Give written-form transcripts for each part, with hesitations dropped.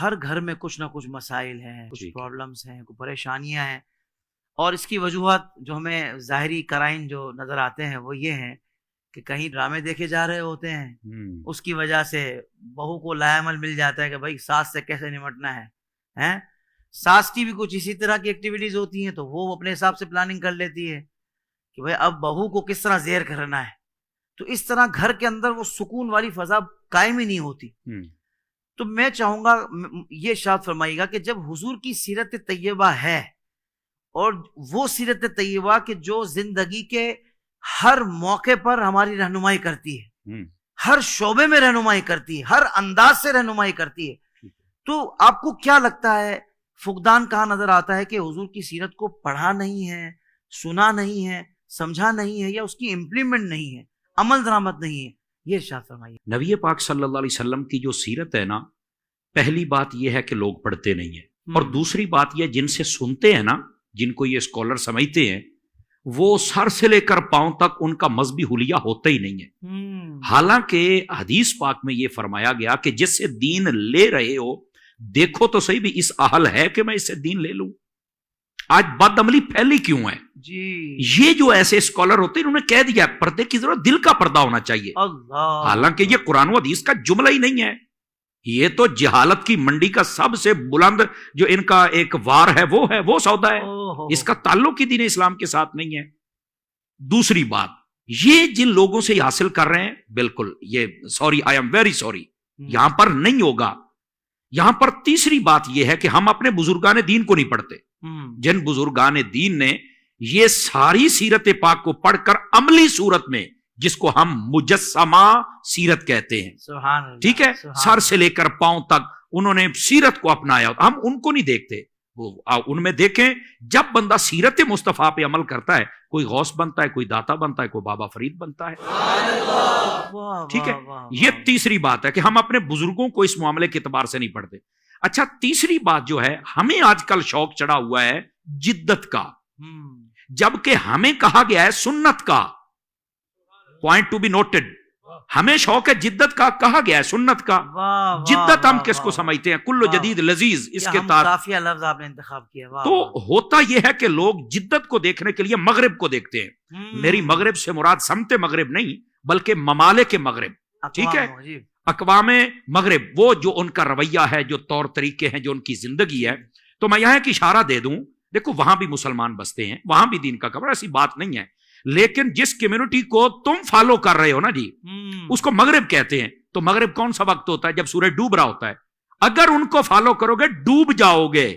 ہر گھر میں کچھ نہ کچھ مسائل ہیں، کچھ پرابلمس ہیں، کچھ پریشانیاں ہیں، اور اس کی وجوہات جو ہمیں ظاہری قرائن جو نظر آتے ہیں وہ یہ ہیں کہ کہیں ڈرامے دیکھے جا رہے ہوتے ہیں، اس کی وجہ سے بہو کو لائحمل مل جاتا ہے کہ بھائی ساس سے کیسے نمٹنا ہے، ساس کی بھی کچھ اسی طرح کی ایکٹیویٹیز ہوتی ہیں تو وہ اپنے حساب سے پلاننگ کر لیتی ہے کہ بھائی اب بہو کو کس طرح زیر کرنا ہے، تو اس طرح گھر کے اندر وہ سکون والی فضا قائم ہی نہیں ہوتی۔ تو میں چاہوں گا یہ ارشاد فرمائیے گا کہ جب حضور کی سیرت طیبہ ہے، اور وہ سیرت طیبہ کہ جو زندگی کے ہر موقع پر ہماری رہنمائی کرتی ہے، ہر شعبے میں رہنمائی کرتی ہے، ہر انداز سے رہنمائی کرتی ہے، تو آپ کو کیا لگتا ہے فقدان کہاں نظر آتا ہے کہ حضور کی سیرت کو پڑھا نہیں ہے، سنا نہیں ہے، سمجھا نہیں ہے، یا اس کی امپلیمنٹ نہیں ہے، عمل درآمد نہیں ہے؟ یہ ارشاد فرمائیے۔ نبی پاک صلی اللہ علیہ وسلم کی جو سیرت ہے نا، پہلی بات یہ ہے کہ لوگ پڑھتے نہیں ہیں، اور دوسری بات یہ جن سے سنتے ہیں نا، جن کو یہ اسکالر سمجھتے ہیں، وہ سر سے لے کر پاؤں تک ان کا مذہبی حلیہ ہوتا ہی نہیں ہے۔ حالانکہ حدیث پاک میں یہ فرمایا گیا کہ جس سے دین لے رہے ہو دیکھو تو صحیح بھی اس اہل ہے کہ میں اس سے دین لے لوں۔ آج بد عملی پھیلی کیوں ہے؟ یہ جو ایسے اسکالر ہوتے ہیں انہوں نے کہہ دیا پردے کی ضرورت دل کا پردہ ہونا چاہیے، حالانکہ یہ قرآن و حدیث کا جملہ ہی نہیں ہے، یہ تو جہالت کی منڈی کا سب سے بلند جو ان کا ایک وار ہے وہ سودا ہے، اس کا تعلق ہی دین اسلام کے ساتھ نہیں ہے۔ دوسری بات، یہ جن لوگوں سے حاصل کر رہے ہیں، بالکل یہ sorry, I am very sorry, یہاں پر نہیں ہوگا۔ یہاں پر تیسری بات یہ ہے کہ ہم اپنے بزرگان دین کو نہیں پڑھتے، جن بزرگان دین نے یہ ساری سیرت پاک کو پڑھ کر عملی صورت میں، جس کو ہم مجسمہ سیرت کہتے ہیں، ٹھیک ہے، سر سے لے کر پاؤں تک انہوں نے سیرت کو اپنایا، ہم ان کو نہیں دیکھتے۔ ان میں دیکھیں جب بندہ سیرت مصطفیٰ پہ عمل کرتا ہے، کوئی غوث بنتا ہے، کوئی داتا بنتا ہے، کوئی بابا فرید بنتا ہے، ٹھیک ہے۔ یہ تیسری بات ہے کہ ہم اپنے بزرگوں کو اس معاملے کے اعتبار سے نہیں پڑھتے۔ اچھا، تیسری بات جو ہے، ہمیں آج کل شوق چڑھا ہوا ہے جدت کا، جبکہ ہمیں کہا گیا ہے سنت کا، پوائنٹ ٹو بی نوٹڈ، ہمیں شوق ہے جدت کا، کہا گیا ہے سنت کا۔ جدت ہم کس کو سمجھتے ہیں؟ کل جدید لذیذ، اس کے کافی لفظ آپ نے انتخاب کیا۔ تو ہوتا یہ ہے کہ لوگ جدت کو دیکھنے کے لیے مغرب کو دیکھتے ہیں۔ میری مغرب سے مراد سمت مغرب نہیں، بلکہ ممالک مغرب، ٹھیک ہے، اقوام مغرب، وہ جو ان کا رویہ ہے، جو طور طریقے ہیں، جو ان کی زندگی ہے۔ تو میں یہاں ایک اشارہ دے دوں، دیکھو وہاں بھی مسلمان بستے ہیں، وہاں بھی دین کا خبر، ایسی بات نہیں ہے، لیکن جس کمیونٹی کو تم فالو کر رہے ہو نا جی، اس کو مغرب کہتے ہیں۔ تو مغرب کون سا وقت ہوتا ہے؟ جب سورج ڈوب رہا ہوتا ہے، اگر ان کو فالو کرو گے ڈوب جاؤ گے۔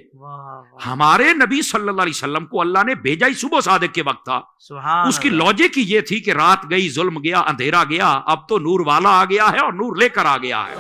ہمارے نبی صلی اللہ علیہ وسلم کو اللہ نے بھیجا ہی صبح صادق کے وقت تھا، اس کی لاجک ہی یہ تھی کہ رات گئی، ظلم گیا، اندھیرا گیا، اب تو نور والا آ گیا ہے اور نور لے کر آ گیا ہے۔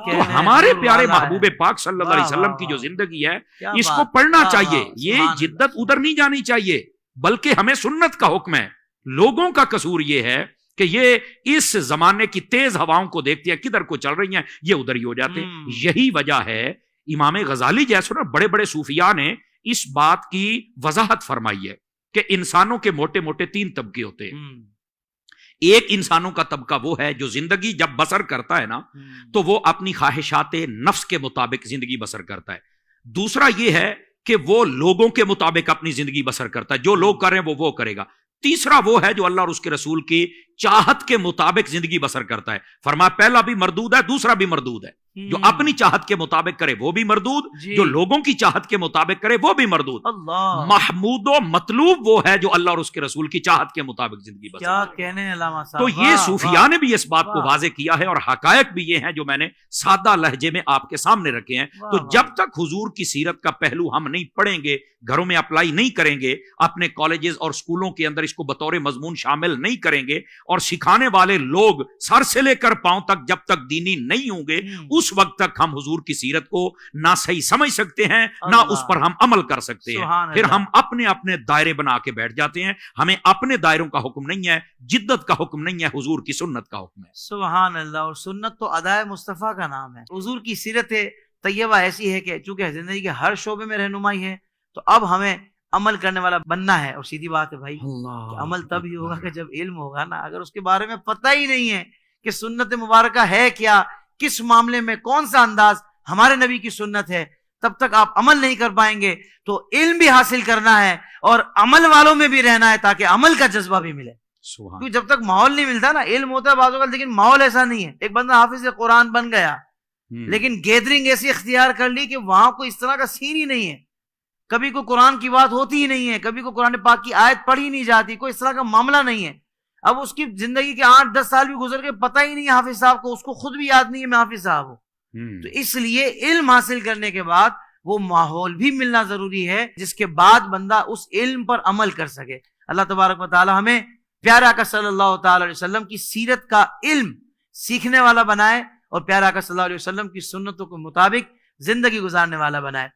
تو ہمارے پیارے محبوب پاک صلی اللہ علیہ وسلم کی جو زندگی ہے، اس کو پڑھنا چاہیے۔ یہ جدت ادھر نہیں جانی چاہیے، بلکہ ہمیں سنت کا حکم ہے۔ لوگوں کا قصور یہ ہے کہ یہ اس زمانے کی تیز ہواؤں کو دیکھتے ہیں، کدھر کو چل رہی ہیں، یہ ادھر ہی ہو جاتے ہیں۔ یہی وجہ ہے امام غزالی جیسے نا بڑے بڑے صوفیاء نے اس بات کی وضاحت فرمائی ہے کہ انسانوں کے موٹے موٹے تین طبقے ہوتے ہیں۔ ایک انسانوں کا طبقہ وہ ہے جو زندگی جب بسر کرتا ہے نا، تو وہ اپنی خواہشات نفس کے مطابق زندگی بسر کرتا ہے۔ دوسرا یہ ہے کہ وہ لوگوں کے مطابق اپنی زندگی بسر کرتا ہے، جو لوگ کر رہے ہیں وہ کرے گا۔ تیسرا وہ ہے جو اللہ اور اس کے رسول کی چاہت کے مطابق زندگی بسر کرتا ہے۔ فرمایا پہلا بھی مردود ہے، دوسرا بھی مردود ہے۔ جو اپنی چاہت کے مطابق کرے وہ بھی مردود، جو لوگوں کی چاہت کے مطابق کرے وہ بھی مردود۔ محمود و مطلوب وہ ہے جو اللہ اور اس کے رسول کی چاہت کے مطابق زندگی بسر کیا کہنے ہیں علامہ صاحب۔ تو یہ صوفیاء نے بھی اس بات کو واضح کیا ہے، اور حقائق بھی یہ ہیں جو میں نے سادہ لہجے میں آپ کے سامنے رکھے ہیں۔ تو جب تک حضور کی سیرت کا پہلو ہم نہیں پڑھیں گے، گھروں میں اپلائی نہیں کریں گے، اپنے کالجز اور سکولوں کے اندر اس کو بطور مضمون شامل نہیں کریں گے، اور سکھانے والے لوگ سر سے لے کر پاؤں تک جب تک دینی نہیں ہوں گے، اس وقت تک ہم حضور کی سیرت کو نہ صحیح سمجھ سکتے ہیں، نہ اس پر ہم عمل کر سکتے ہیں۔ پھر ہم اپنے اپنے دائرے بنا کے بیٹھ جاتے ہیں۔ ہمیں اپنے دائروں کا حکم نہیں ہے، جدت کا حکم نہیں ہے، حضور کی سنت کا حکم ہے۔ سبحان اللہ۔ اور سنت تو ادائے مصطفیٰ کا نام ہے۔ حضور کی سیرت طیبہ ایسی ہے کہ چونکہ زندگی کے ہر شعبے میں رہنمائی ہے، تو اب ہمیں عمل کرنے والا بننا ہے۔ اور سیدھی بات ہے بھائی کہ عمل تب ہی ہوگا کہ جب علم ہوگا نا۔ اگر اس کے بارے میں پتہ ہی نہیں ہے کہ سنت مبارکہ ہے کیا، کس معاملے میں کون سا انداز ہمارے نبی کی سنت ہے، تب تک آپ عمل نہیں کر پائیں گے. تو علم بھی حاصل کرنا ہے اور عمل والوں میں بھی رہنا ہے تاکہ عمل کا جذبہ بھی ملے. کیونکہ جب تک ماحول نہیں ملتا نا، علم ہوتا ہے بعض اوقات لیکن ماحول ایسا نہیں ہے. ایک بندہ حافظ قرآن بن گیا لیکن گیدرنگ ایسی اختیار کر لی کہ وہاں کوئی اس طرح کا سین ہی نہیں ہے، کبھی کوئی قرآن کی بات ہوتی ہی نہیں ہے، کبھی کوئی قرآن پاک کی آیت پڑھی نہیں جاتی، کوئی اس طرح کا معاملہ نہیں ہے. اب اس کی زندگی کے 8-10 سال بھی گزر کے پتہ ہی نہیں ہے حافظ صاحب کو، اس کو خود بھی یاد نہیں ہے میں حافظ صاحب ہوں. تو اس لیے علم حاصل کرنے کے بعد وہ ماحول بھی ملنا ضروری ہے جس کے بعد بندہ اس علم پر عمل کر سکے. اللہ تبارک و تعالی ہمیں پیارا آقا صلی اللہ تعالی علیہ وسلم کی سیرت کا علم سیکھنے والا بنائے اور پیارا آقا صلی اللہ علیہ وسلم کی سنتوں کے مطابق زندگی گزارنے والا بنائے.